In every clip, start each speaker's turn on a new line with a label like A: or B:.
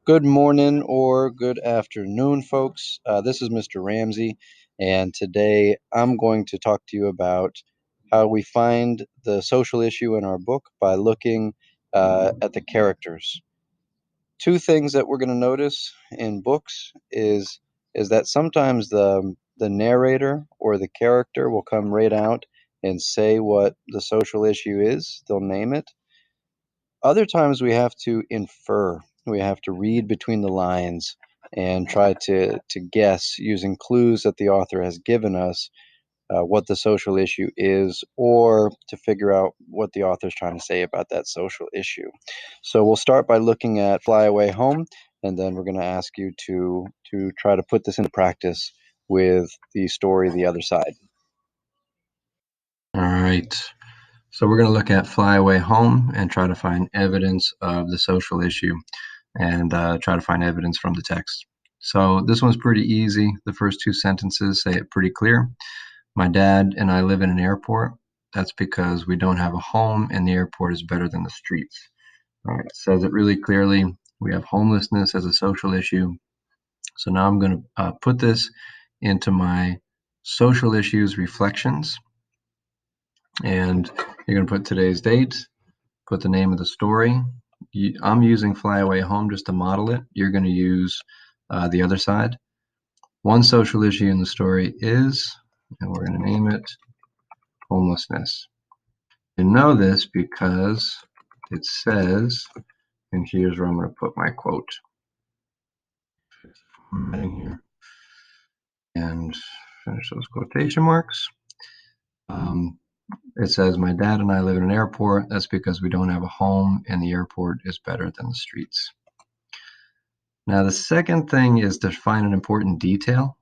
A: Good morning or good afternoon, folks. This is Mr. Ramsey, and today I'm going to talk to you about how we find the social issue in our book by looking at the characters. Two things that we're going to notice in books is that sometimes the narrator or the character will come right out and say what the social issue is. They'll name it. Other times we have to infer. We have to read between the lines and try to guess using clues that the author has given us what the social issue is, or to figure out what the author is trying to say about that social issue. So we'll start by looking at Fly Away Home, and then we're going to ask you to try to put this into practice with the story The Other Side.
B: All right. So we're going to look at Fly Away Home and try to find evidence of the social issue and try to find evidence from the text. So this one's pretty easy. The first two sentences say it pretty clear. My dad and I live in an airport. That's because we don't have a home and the airport is better than the streets. All right, it says it really clearly. We have homelessness as a social issue. So now I'm going to put this into my social issues reflections. And you're going to put today's date, put the name of the story. I'm using Fly Away Home just to model it. You're going to use The Other Side. One social issue in the story is, and we're going to name it, homelessness. You know this because it says, and here's where I'm going to put my quote. Here. And finish those quotation marks. It says, my dad and I live in an airport. That's because we don't have a home and the airport is better than the streets. Now, the second thing is to find an important detail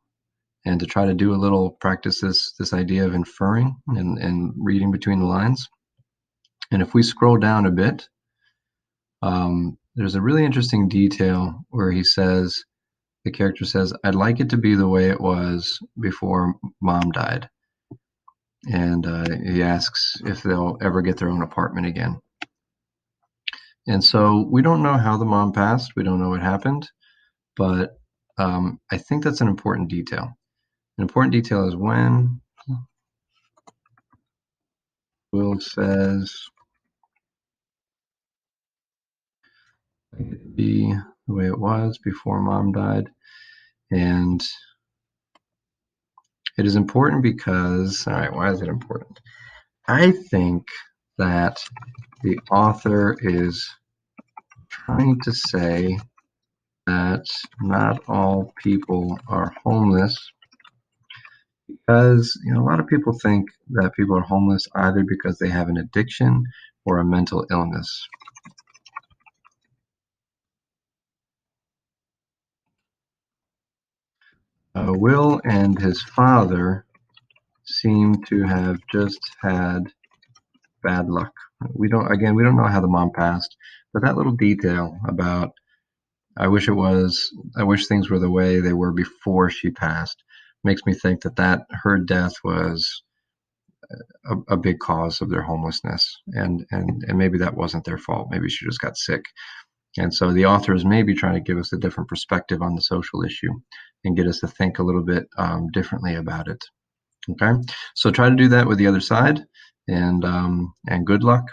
B: and to try to do a little practice this idea of inferring and reading between the lines. And if we scroll down a bit, there's a really interesting detail where the character says, I'd like it to be the way it was before mom died. And he asks if they'll ever get their own apartment again. And so we don't know how the mom passed. We don't know what happened. But I think that's an important detail. An important detail is when Will says, it be the way it was before mom died. And it is important because, all right, why is it important? I think that the author is trying to say that not all people are homeless because a lot of people think that people are homeless either because they have an addiction or a mental illness. Will and his father seem to have just had bad luck. We don't know how the mom passed, but that little detail about I wish things were the way they were before she passed makes me think that her death was a big cause of their homelessness, and maybe that wasn't their fault. Maybe she just got sick. And so the author is maybe trying to give us a different perspective on the social issue and get us to think a little bit differently about it. Okay, so try to do that with The Other Side, and good luck.